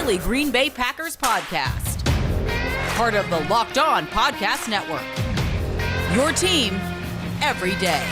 daily Green Bay Packers podcast. Part of the Locked On Podcast Network. Your team every day.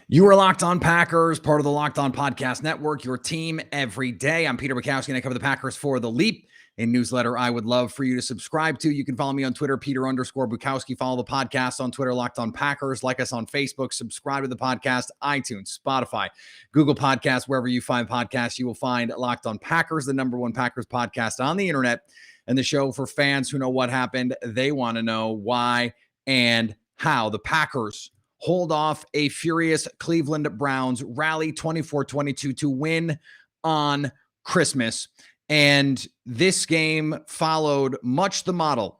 You are Locked On Packers, part of the Locked On Podcast Network, your team every day. I'm Peter Bukowski, and I cover the Packers for The Leap, a newsletter I would love for you to subscribe to. You can follow me on Twitter, Peter_Bukowski. Follow the podcast on Twitter, Locked On Packers. Like us on Facebook. Subscribe to the podcast, iTunes, Spotify, Google Podcasts, wherever you find podcasts. You will find Locked On Packers, the #1 Packers podcast on the internet, and the show for fans who know what happened. They want to know why and how. The Packers hold off a furious Cleveland Browns, rally 24-22 to win on Christmas. And this game followed much the model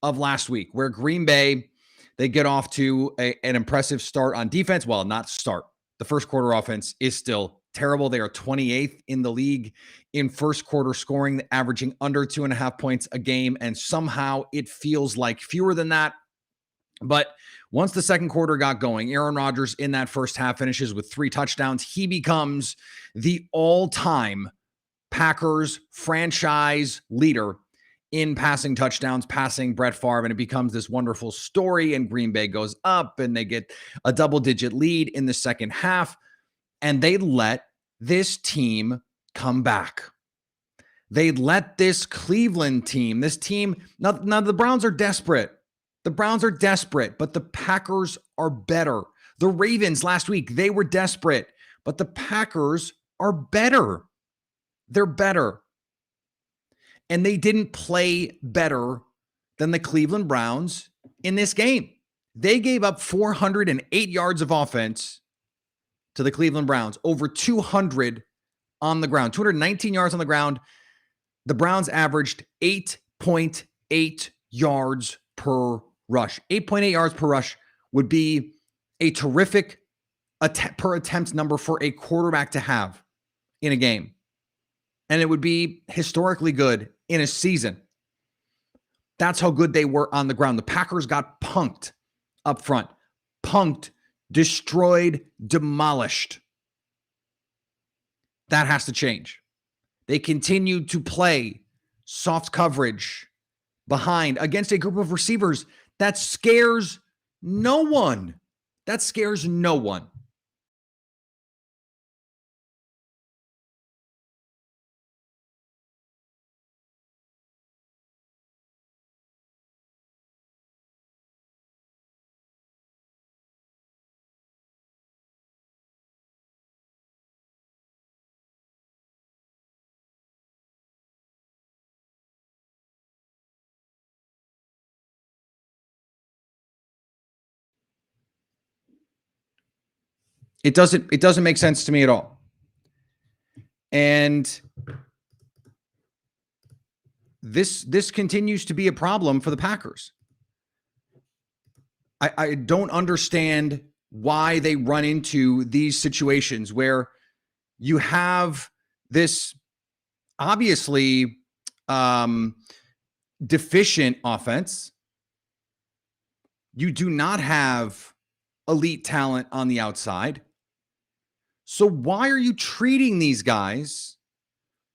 of last week, where Green Bay, they get off to an impressive start on defense. Well, not start. The first quarter offense is still terrible. They are 28th in the league in first quarter scoring, averaging under 2.5 points a game. And somehow it feels like fewer than that. But once the second quarter got going, Aaron Rodgers in that first half finishes with 3 touchdowns. He becomes the all-time Packers franchise leader in passing touchdowns, passing Brett Favre, and it becomes this wonderful story, and Green Bay goes up, and they get a double-digit lead in the second half, and they let this team come back. They let this Cleveland team, now the Browns are desperate. The Browns are desperate, but the Packers are better. The Ravens last week, they were desperate, but the Packers are better. They're better. And they didn't play better than the Cleveland Browns in this game. They gave up 408 yards of offense to the Cleveland Browns, over 200 on the ground, 219 yards on the ground. The Browns averaged 8.8 yards per rush. 8.8 yards per rush would be a terrific per attempt number for a quarterback to have in a game. And it would be historically good in a season. That's how good they were on the ground. The Packers got punked up front. Punked, destroyed, demolished. That has to change. They continued to play soft coverage behind against a group of receivers that scares no one. That scares no one. It doesn't make sense to me at all. And this continues to be a problem for the Packers. I don't understand why they run into these situations where you have this obviously deficient offense. You do not have elite talent on the outside. So why are you treating these guys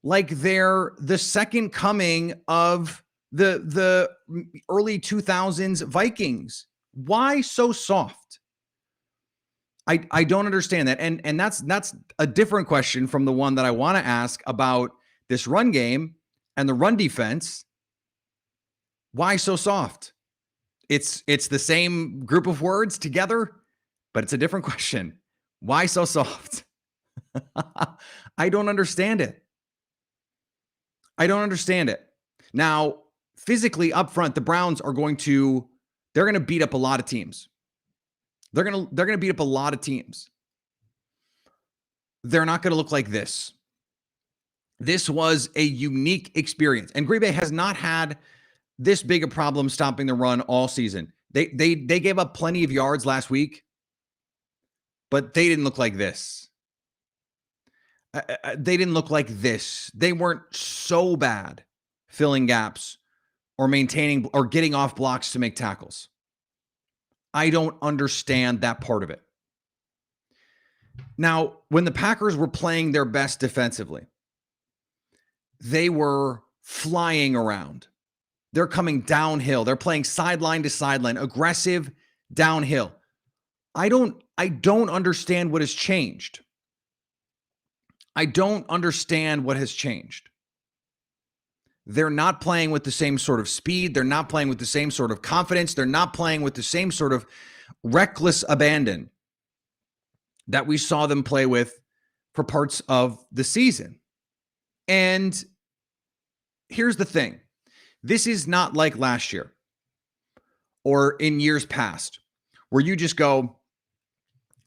like they're the second coming of the early 2000s Vikings? Why so soft? I don't understand that. And that's a different question from the one that I want to ask about this run game and the run defense. Why so soft? It's the same group of words together, but it's a different question. Why so soft? I don't understand it. I don't understand it. Now, physically up front, the Browns are they're going to beat up a lot of teams. They're going to beat up a lot of teams. They're not going to look like this. This was a unique experience, and Green Bay has not had this big a problem stopping the run all season. They gave up plenty of yards last week, but they didn't look like this. They didn't look like this. They weren't so bad filling gaps or maintaining or getting off blocks to make tackles. I don't understand that part of it. Now, when the Packers were playing their best defensively, they were flying around. They're coming downhill. They're playing sideline to sideline, aggressive downhill. I don't understand what has changed. I don't understand what has changed. They're not playing with the same sort of speed. They're not playing with the same sort of confidence. They're not playing with the same sort of reckless abandon that we saw them play with for parts of the season. And here's the thing. This is not like last year or in years past where you just go,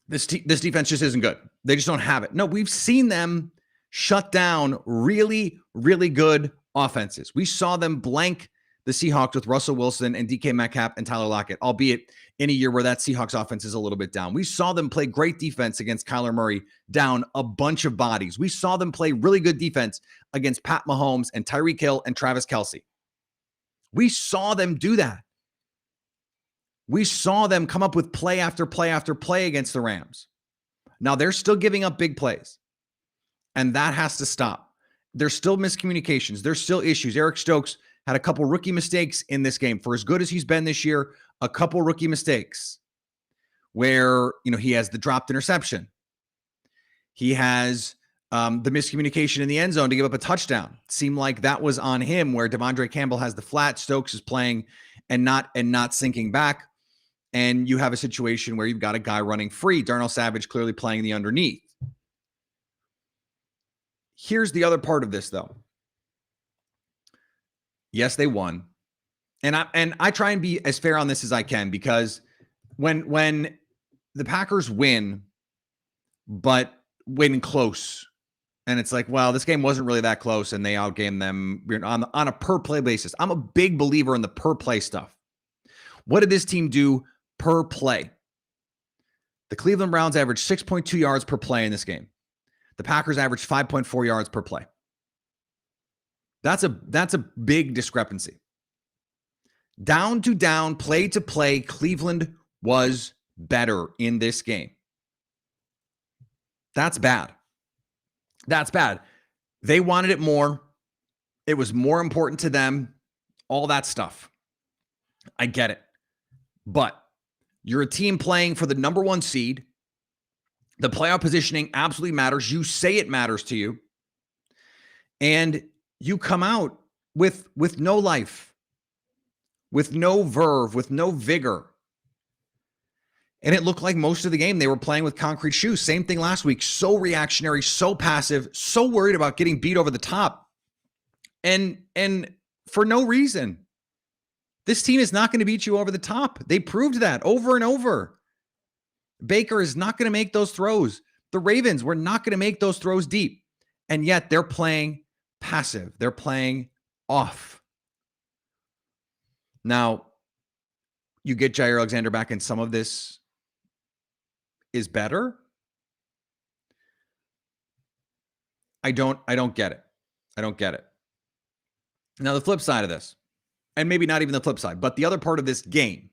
this defense just isn't good. They just don't have it. No, we've seen them shut down really, really good offenses. We saw them blank the Seahawks with Russell Wilson and DK Metcalf and Tyler Lockett, albeit in a year where that Seahawks offense is a little bit down. We saw them play great defense against Kyler Murray, down a bunch of bodies. We saw them play really good defense against Pat Mahomes and Tyreek Hill and Travis Kelce. We saw them do that. We saw them come up with play after play after play against the Rams. Now, they're still giving up big plays, and that has to stop. There's still miscommunications. There's still issues. Eric Stokes had a couple rookie mistakes in this game. For as good as he's been this year, a couple rookie mistakes where, he has the dropped interception. He has the miscommunication in the end zone to give up a touchdown. Seemed like that was on him, where Devondre Campbell has the flat, Stokes is playing and not sinking back. And you have a situation where you've got a guy running free, Darnell Savage clearly playing the underneath. Here's the other part of this, though. Yes, they won. And I try and be as fair on this as I can, because when the Packers win, but win close, and it's like, well, this game wasn't really that close, and they outgamed them on a per play basis. I'm a big believer in the per play stuff. What did this team do per play? The Cleveland Browns averaged 6.2 yards per play in this game. The Packers averaged 5.4 yards per play. That's a big discrepancy. Down to down, play to play, Cleveland was better in this game. That's bad. That's bad. They wanted it more. It was more important to them. All that stuff. I get it. But you're a team playing for the number one seed. The playoff positioning absolutely matters. You say it matters to you. And you come out with no life, with no verve, with no vigor. And it looked like most of the game they were playing with concrete shoes. Same thing last week. So reactionary, so passive, so worried about getting beat over the top. And for no reason. This team is not going to beat you over the top. They proved that over and over. Baker is not going to make those throws. The Ravens were not going to make those throws deep. And yet they're playing passive. They're playing off. Now, you get Jair Alexander back, and some of this is better. I don't get it. I don't get it. Now, the flip side of this, and maybe not even the flip side, but the other part of this game,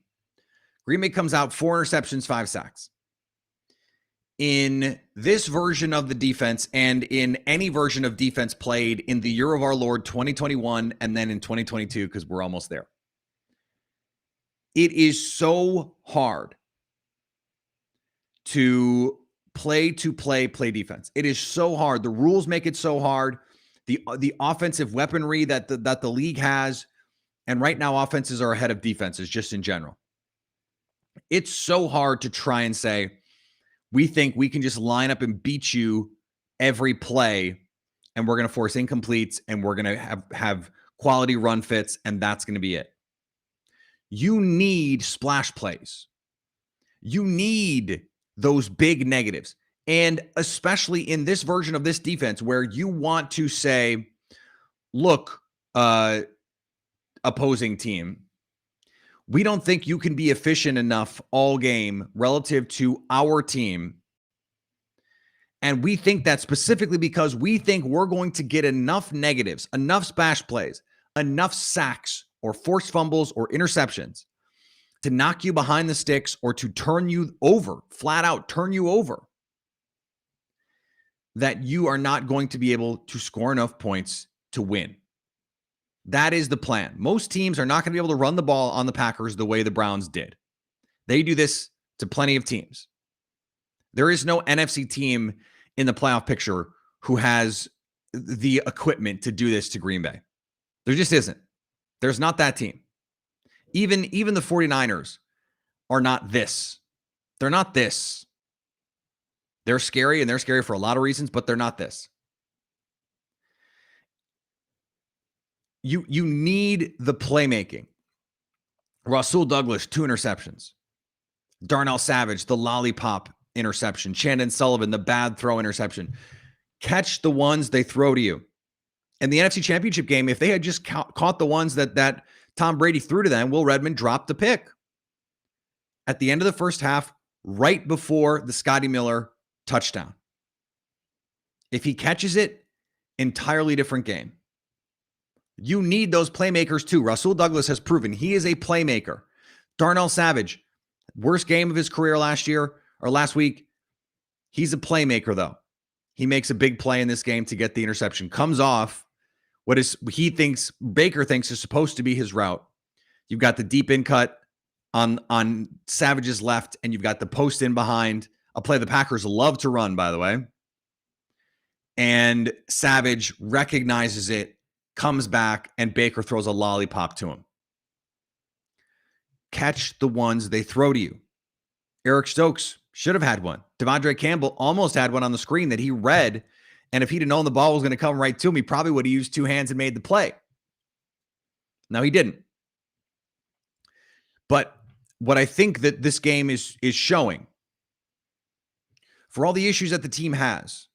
Green Bay comes out 4 interceptions, 5 sacks. In this version of the defense, and in any version of defense played in the year of our Lord 2021 and then in 2022, because we're almost there, it is so hard to play defense. It is so hard. The rules make it so hard. The offensive weaponry that the league has, and right now offenses are ahead of defenses just in general. It's so hard to try and say, we think we can just line up and beat you every play, and we're going to force incompletes, and we're going to have quality run fits, and that's going to be it. You need splash plays. You need those big negatives. And especially in this version of this defense where you want to say, look, opposing team, we don't think you can be efficient enough all game relative to our team. And we think that specifically because we think we're going to get enough negatives, enough splash plays, enough sacks or forced fumbles or interceptions to knock you behind the sticks or to turn you over, flat out turn you over. that you are not going to be able to score enough points to win. That is the plan. Most teams are not going to be able to run the ball on the Packers the way the Browns did. They do this to plenty of teams. There is no NFC team in the playoff picture who has the equipment to do this to Green Bay. There just isn't. There's not that team. Even the 49ers are not this. They're not this. They're scary, and they're scary for a lot of reasons, but they're not this. You need the playmaking. Rasul Douglas, 2 interceptions. Darnell Savage, the lollipop interception. Chandon Sullivan, the bad throw interception. Catch the ones they throw to you. In the NFC Championship game, if they had just caught the ones that Tom Brady threw to them, Will Redmond dropped the pick. At the end of the first half, right before the Scotty Miller touchdown. If he catches it, entirely different game. You need those playmakers too. Rasul Douglas has proven he is a playmaker. Darnell Savage, worst game of his career last week. He's a playmaker though. He makes a big play in this game to get the interception. Comes off what Baker thinks is supposed to be his route. You've got the deep in cut on Savage's left, and you've got the post in behind. A play the Packers love to run, by the way. And Savage recognizes it, comes back, and Baker throws a lollipop to him. Catch the ones they throw to you. Eric Stokes should have had one. Devondre Campbell almost had one on the screen that he read, and if he'd have known the ball was going to come right to him, he probably would have used 2 hands and made the play. No, he didn't. But what I think that this game is showing, for all the issues that the team has,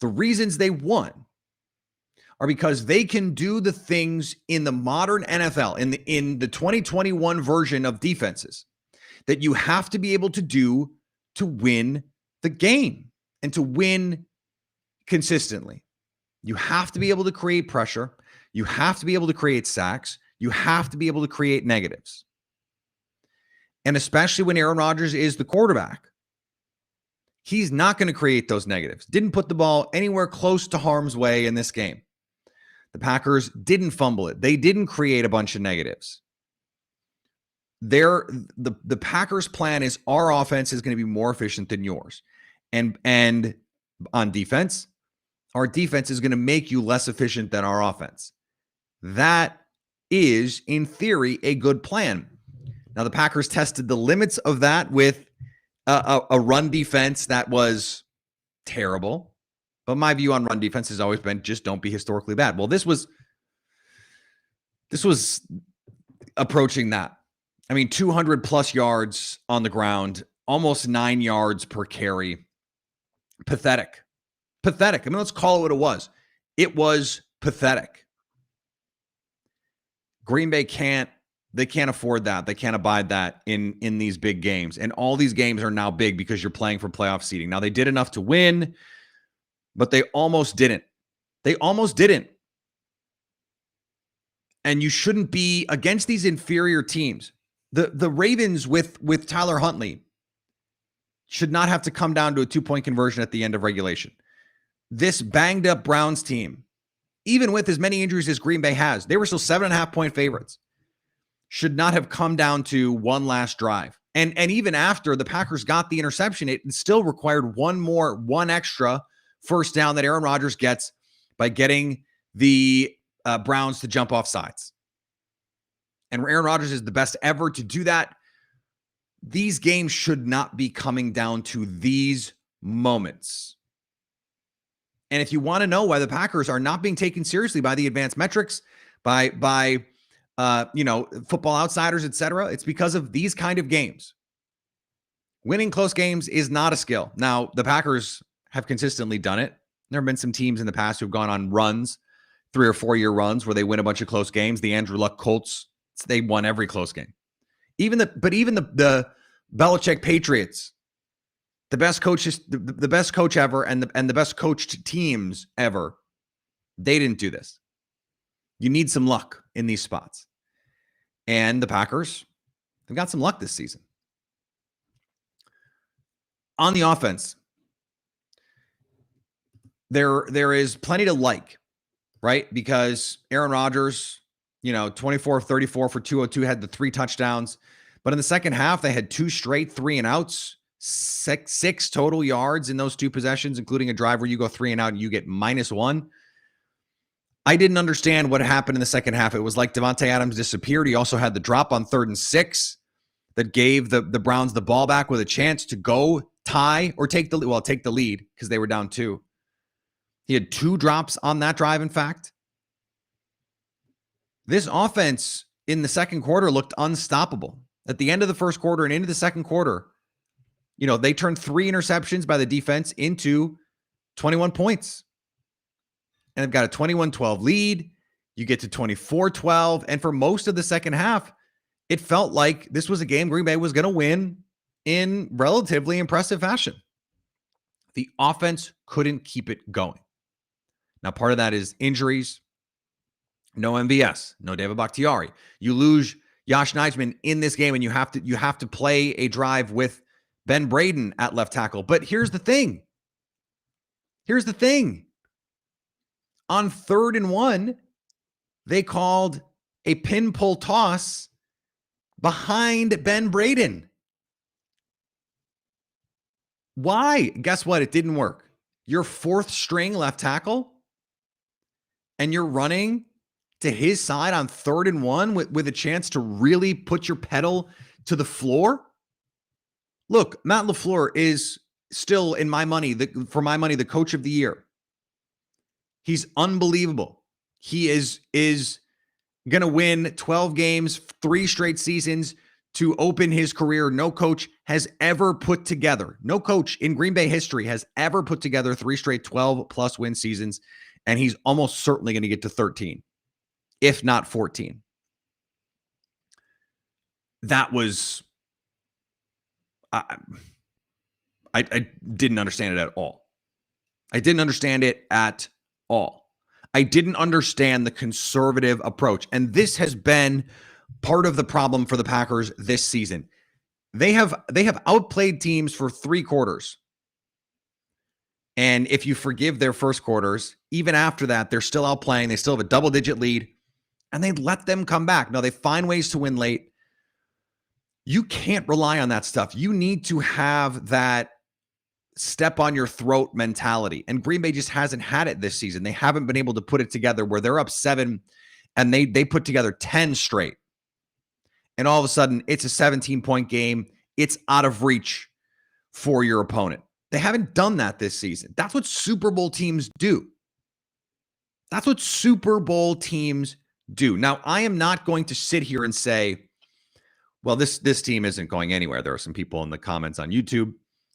the reasons they won are because they can do the things in the modern NFL, in the 2021 version of defenses, that you have to be able to do to win the game and to win consistently. You have to be able to create pressure. You have to be able to create sacks. You have to be able to create negatives. And especially when Aaron Rodgers is the quarterback, he's not going to create those negatives. Didn't put the ball anywhere close to harm's way in this game. The Packers didn't fumble it. They didn't create a bunch of negatives. The Packers' plan is our offense is going to be more efficient than yours. And on defense, our defense is going to make you less efficient than our offense. That is, in theory, a good plan. Now, the Packers tested the limits of that with a run defense that was terrible. But my view on run defense has always been just don't be historically bad. Well, this was approaching that. I mean, 200 plus yards on the ground, almost 9 yards per carry. Pathetic. I mean, let's call it what it was. It was pathetic. Green Bay can't afford that. They can't abide that in these big games. And all these games are now big because you're playing for playoff seeding. Now, they did enough to win, but they almost didn't. And you shouldn't be against these inferior teams. The Ravens with Tyler Huntley should not have to come down to a 2-point conversion at the end of regulation. This banged up Browns team, even with as many injuries as Green Bay has, they were still 7.5-point favorites. Should not have come down to one last drive. And even after the Packers got the interception, it still required one extra first down that Aaron Rodgers gets by getting the Browns to jump off sides. And Aaron Rodgers is the best ever to do that. These games should not be coming down to these moments. And if you want to know why the Packers are not being taken seriously by the advanced metrics, by Football Outsiders, etc., it's because of these kind of games. Winning close games is not a skill. Now, the Packers have consistently done it. There have been some teams in the past who've gone on runs, 3 or 4 year runs where they win a bunch of close games. The Andrew Luck Colts, they won every close game. Even the Belichick Patriots, the best coaches, the best coach ever, and the best coached teams ever, they didn't do this. You need some luck in these spots. And the Packers, they've got some luck this season. On the offense, there is plenty to like, right? Because Aaron Rodgers, 24 of 34 for 202, had the 3 touchdowns. But in the second half, they had 2 straight 3 and outs, six total yards in those 2 possessions, including a drive where you go 3 and out and you get -1. I didn't understand what happened in the second half. It was like Davante Adams disappeared. He also had the drop on 3rd and 6 that gave the Browns the ball back with a chance to go tie or take the lead because they were down 2. He had 2 drops on that drive, in fact. This offense in the second quarter looked unstoppable. At the end of the first quarter and into the second quarter, they turned 3 interceptions by the defense into 21 points. And they've got a 21-12 lead. You get to 24-12. And for most of the second half, it felt like this was a game Green Bay was going to win in relatively impressive fashion. The offense couldn't keep it going. Now, part of that is injuries. No MVS, no David Bakhtiari. You lose Josh Nijman in this game, and you have to play a drive with Ben Braden at left tackle. But here's the thing. On 3rd and 1, they called a pin pull toss behind Ben Braden. Why? Guess what? It didn't work. Your 4th string left tackle, and you're running to his side on 3rd and 1 with a chance to really put your pedal to the floor. Look, Matt LaFleur is still, in my money, for my money, the coach of the year. He's unbelievable. He is going to win 12 games, 3 straight seasons to open his career. No coach has ever put together, no coach in Green Bay history has ever put together 3 straight 12-plus win seasons, and he's almost certainly going to get to 13, if not 14. That was, I didn't understand it at all. I didn't understand it at all. I didn't understand the conservative approach. And this has been part of the problem for the Packers this season. They have outplayed teams for 3 quarters. And if you forgive their first quarters, even after that, they're still outplaying. They still have a double-digit lead, and they let them come back. Now, they find ways to win late. You can't rely on that stuff. You need to have that step on your throat mentality. And Green Bay just hasn't had it this season. They haven't been able to put it together where they're up 7 and they put together 10 straight. And all of a sudden, it's a 17-point game. It's out of reach for your opponent. They haven't done that this season. That's what Super Bowl teams do. That's what Super Bowl teams do. Now, I am not going to sit here and say, well, this team isn't going anywhere. There are some people in the comments on YouTube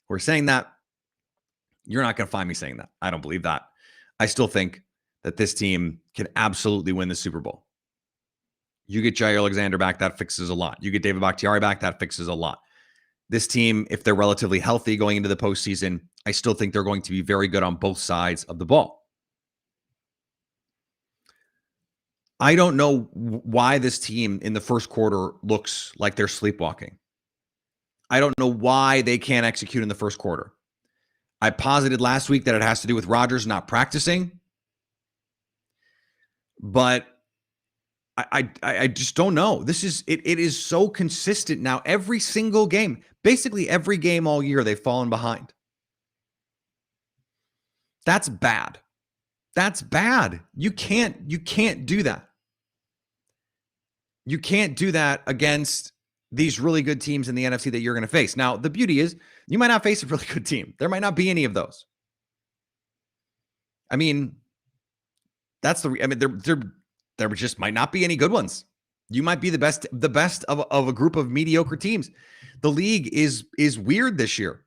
who are saying that. You're not going to find me saying that. I don't believe that. I still think that this team can absolutely win the Super Bowl. You get Jair Alexander back, that fixes a lot. You get David Bakhtiari back, that fixes a lot. This team, if they're relatively healthy going into the postseason, I still think they're going to be very good on both sides of the ball. I don't know why this team in the first quarter looks like they're sleepwalking. I don't know why they can't execute in the first quarter. I posited last week that it has to do with Rodgers not practicing. But I just don't know. It is so consistent now. Every single game, basically every game all year, they've fallen behind. That's bad. That's bad. You can't do that. You can't do that against these really good teams in the NFC that you're going to face. Now, the beauty is you might not face a really good team. There might not be any of those. I mean, there just might not be any good ones. You might be the best of a group of mediocre teams. The league is weird this year.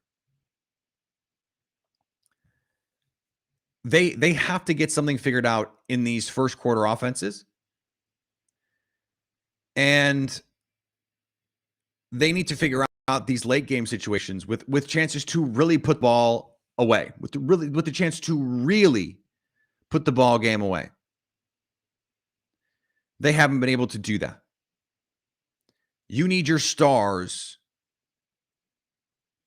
They have to get something figured out in these first quarter offenses. And they need to figure out these late game situations with chances to really put ball away, with the chance to really put the ball game away. They haven't been able to do that. You need your stars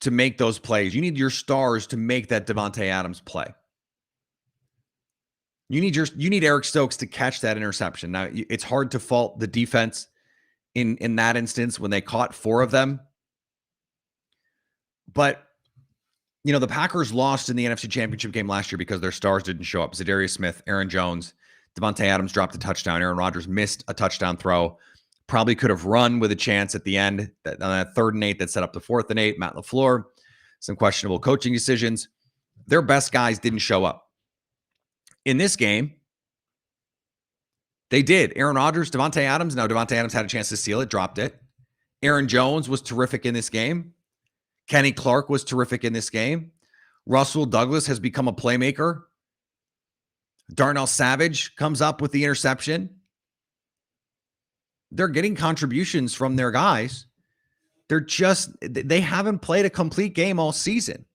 to make those plays. You need your stars to make that Davante Adams play. You need Eric Stokes to catch that interception. Now, it's hard to fault the defense in that instance when they caught 4 of them. But, the Packers lost in the NFC Championship game last year because their stars didn't show up. Zadarius Smith, Aaron Jones, Devontae Adams dropped a touchdown. Aaron Rodgers missed a touchdown throw. Probably could have run with a chance at the end. On that 3rd and 8 that set up the 4th and 8. Matt LaFleur, some questionable coaching decisions. Their best guys didn't show up. In this game, they did. Aaron Rodgers, Devontae Adams. Now, Devontae Adams had a chance to steal it, dropped it. Aaron Jones was terrific in this game. Kenny Clark was terrific in this game. Russell Douglas has become a playmaker. Darnell Savage comes up with the interception. They're getting contributions from their guys. They haven't played a complete game all season.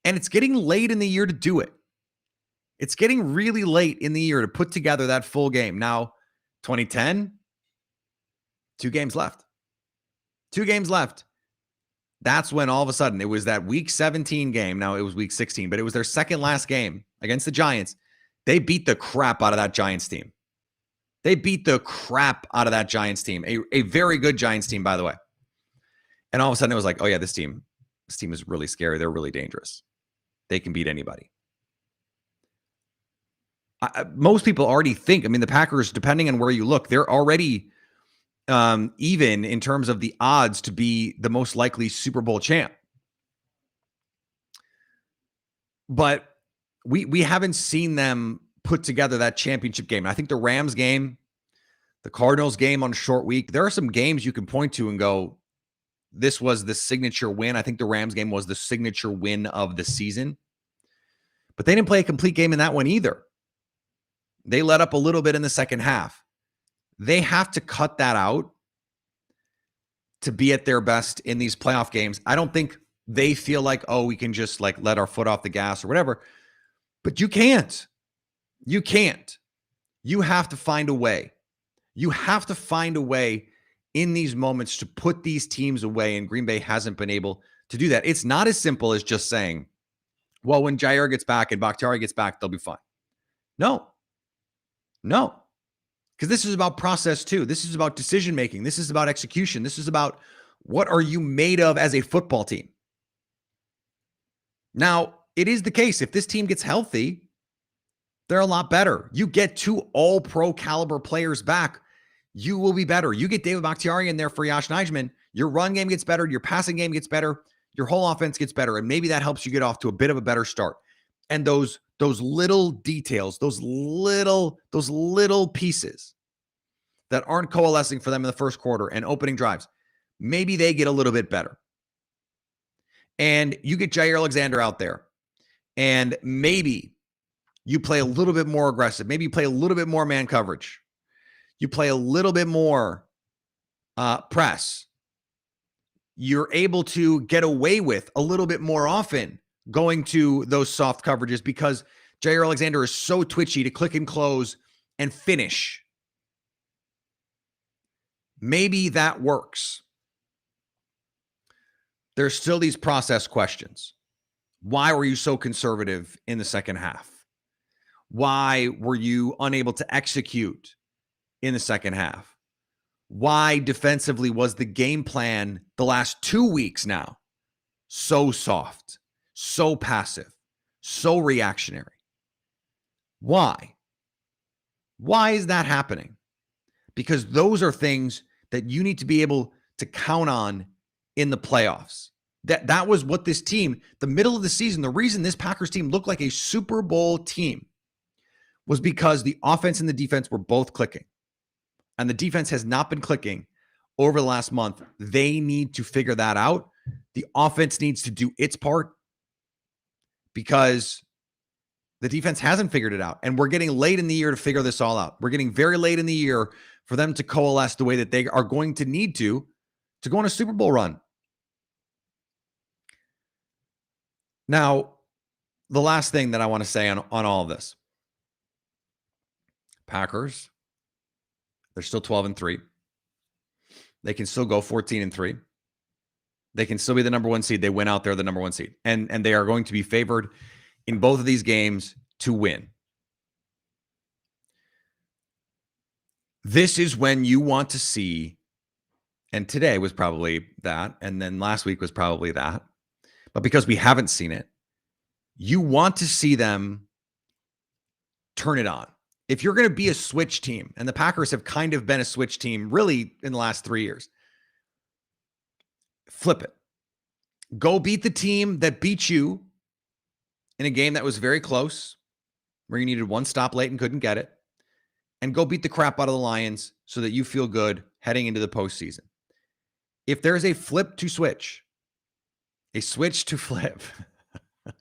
And it's getting late in the year to do it. It's getting really late in the year to put together that full game. Now, 2010, 2 games left. 2 games left. That's when all of a sudden it was that week 17 game. Now it was week 16, but it was their second last game against the Giants. They beat the crap out of that Giants team. They beat the crap out of that Giants team. A very good Giants team, by the way. And all of a sudden it was like, oh yeah, this team is really scary. They're really dangerous. They can beat anybody. Most people already think, the Packers, depending on where you look, they're already even in terms of the odds to be the most likely Super Bowl champ. But we haven't seen them put together that championship game. And I think the Rams game, the Cardinals game on a short week, there are some games you can point to and go, this was the signature win. I think the Rams game was the signature win of the season. But they didn't play a complete game in that one either. They let up a little bit in the second half. They have to cut that out to be at their best in these playoff games. I don't think they feel like, oh, we can just let our foot off the gas or whatever. But you can't. You can't. You have to find a way. You have to find a way in these moments to put these teams away, and Green Bay hasn't been able to do that. It's not as simple as just saying, well, when Jair gets back and Bakhtiari gets back, they'll be fine. No. Because this is about process too. This is about decision-making. This is about execution. This is about what are you made of as a football team. Now, it is the case. If this team gets healthy, they're a lot better. You get 2 all-pro caliber players back, you will be better. You get David Bakhtiari in there for Yosh Nijman, your run game gets better, your passing game gets better, your whole offense gets better, and maybe that helps you get off to a bit of a better start. And those little details, those little pieces that aren't coalescing for them in the first quarter and opening drives, maybe they get a little bit better. And you get Jair Alexander out there, and maybe you play a little bit more aggressive. Maybe you play a little bit more man coverage. You play a little bit more press. You're able to get away with a little bit more often going to those soft coverages because Jair Alexander is so twitchy to click and close and finish. Maybe that works. There's still these process questions. Why were you so conservative in the second half? Why were you unable to execute in the second half? Why defensively was the game plan the last 2 weeks now so soft, so passive, so reactionary? Why? Why is that happening? Because those are things that you need to be able to count on in the playoffs. That was what this team, the middle of the season, the reason this Packers team looked like a Super Bowl team was because the offense and the defense were both clicking. And the defense has not been clicking over the last month. They need to figure that out. The offense needs to do its part because the defense hasn't figured it out. And we're getting late in the year to figure this all out. We're getting very late in the year for them to coalesce the way that they are going to need to go on a Super Bowl run. Now, the last thing that I want to say on all of this. Packers, they're still 12-3. They can still go 14-3. They can still be the number 1 seed. They win out there, the number 1 seed. And they are going to be favored in both of these games to win. This is when you want to see, and today was probably that, and then last week was probably that, but because we haven't seen it, you want to see them turn it on. If you're going to be a switch team, and the Packers have kind of been a switch team really in the last 3 years, flip it. Go beat the team that beat you in a game that was very close, where you needed one stop late and couldn't get it, and go beat the crap out of the Lions so that you feel good heading into the postseason. If there's a flip to switch, a switch to flip,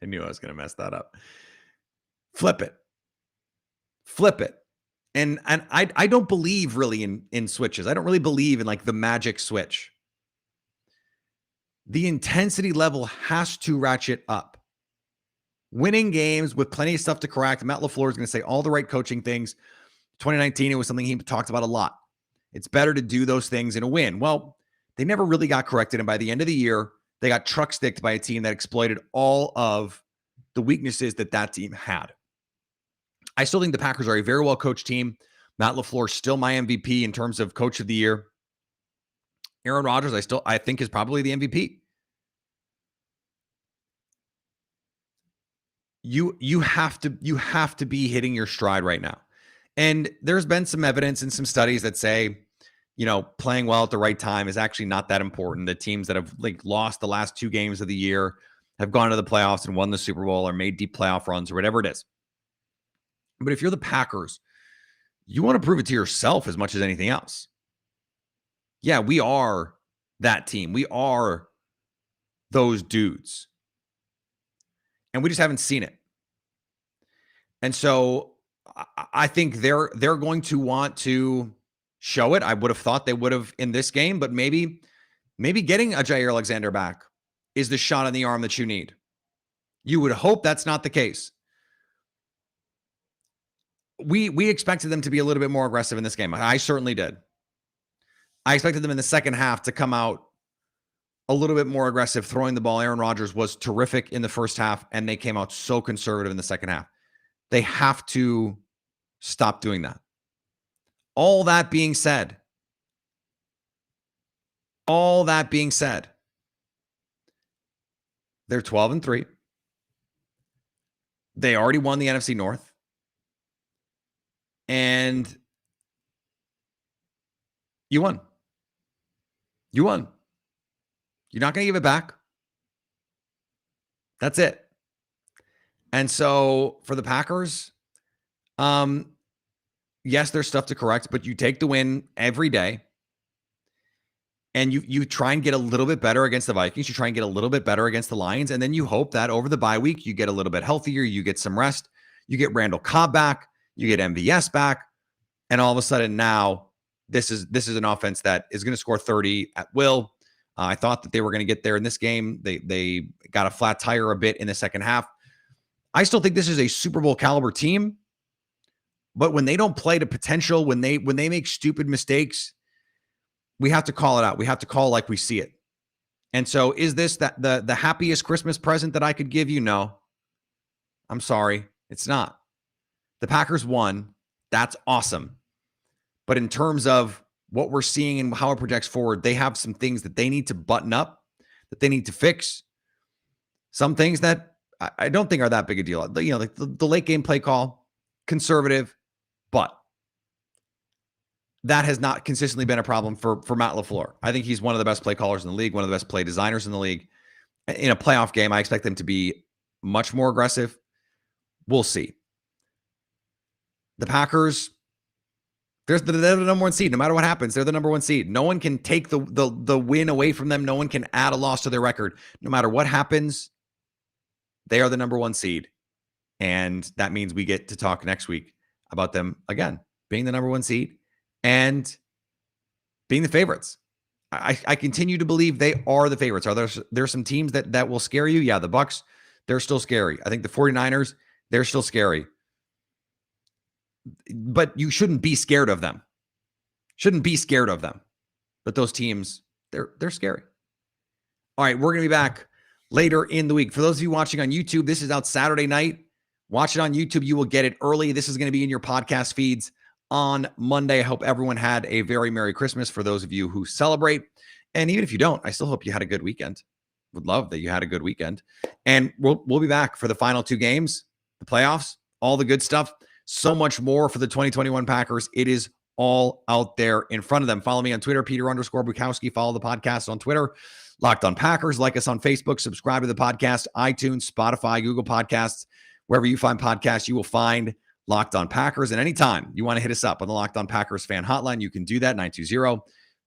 I knew I was going to mess that up. Flip it. Flip it. And I don't believe really in switches. I don't really believe in like the magic switch. The intensity level has to ratchet up. Winning games with plenty of stuff to correct. Matt LaFleur is going to say all the right coaching things. 2019, it was something he talked about a lot. It's better to do those things in a win. Well, they never really got corrected. And by the end of the year, they got truck sticked by a team that exploited all of the weaknesses that team had. I still think the Packers are a very well-coached team. Matt LaFleur still my MVP in terms of coach of the year. Aaron Rodgers, I think is probably the MVP. You have to be hitting your stride right now. And there's been some evidence and some studies that say, playing well at the right time is actually not that important. The teams that have lost the last 2 games of the year have gone to the playoffs and won the Super Bowl or made deep playoff runs or whatever it is. But if you're the Packers, you want to prove it to yourself as much as anything else. Yeah, we are that team. We are those dudes. And we just haven't seen it. And so I think they're going to want to show it. I would have thought they would have in this game, but maybe getting a Jair Alexander back is the shot in the arm that you need. You would hope that's not the case. We expected them to be a little bit more aggressive in this game. I certainly did. I expected them in the second half to come out a little bit more aggressive, throwing the ball. Aaron Rodgers was terrific in the first half, and they came out so conservative in the second half. They have to stop doing that. All that being said, they're 12-3. They already won the NFC North. And you won. You're not going to give it back. That's it. And so for the Packers, yes, there's stuff to correct, but you take the win every day. And you try and get a little bit better against the Vikings. You try and get a little bit better against the Lions. And then you hope that over the bye week, you get a little bit healthier. You get some rest. You get Randall Cobb back. You get MVS back. And all of a sudden now, this is an offense that is going to score 30 at will. I thought that they were going to get there in this game. They got a flat tire a bit in the second half. I still think this is a Super Bowl caliber team. But when they don't play to potential, when they make stupid mistakes, we have to call it out. We have to call like we see it. And so is this the happiest Christmas present that I could give you? No. I'm sorry. It's not. The Packers won. That's awesome. But in terms of what we're seeing and how it projects forward, they have some things that they need to button up, that they need to fix. Some things that I don't think are that big a deal. Like the late game play call, conservative, but that has not consistently been a problem for Matt LaFleur. I think he's one of the best play callers in the league, one of the best play designers in the league. In a playoff game, I expect them to be much more aggressive. We'll see. The Packers, they're the number 1 seed. No matter what happens, they're the number 1 seed. No one can take the win away from them. No one can add a loss to their record. No matter what happens, they are the number 1 seed. And that means we get to talk next week about them, again, being the number 1 seed and being the favorites. I continue to believe they are the favorites. Are there some teams that will scare you? Yeah, the Bucs, they're still scary. I think the 49ers, they're still scary. But you shouldn't be scared of them. But those teams, they're scary. All right, we're going to be back later in the week. For those of you watching on YouTube, this is out Saturday night. Watch it on YouTube. You will get it early. This is going to be in your podcast feeds on Monday. I hope everyone had a very Merry Christmas for those of you who celebrate. And even if you don't, I still hope you had a good weekend. Would love that you had a good weekend. And we'll be back for the final 2 games, the playoffs, all the good stuff. So much more for the 2021 Packers. It is all out there in front of them. Follow me on Twitter, Peter_Bukowski. Follow the podcast on Twitter, Locked On Packers. Like us on Facebook. Subscribe to the podcast, iTunes, Spotify, Google Podcasts. Wherever you find podcasts, you will find Locked On Packers. And anytime you want to hit us up on the Locked On Packers fan hotline, you can do that,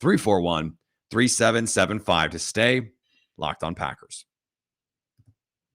920-341-3775 to stay Locked On Packers.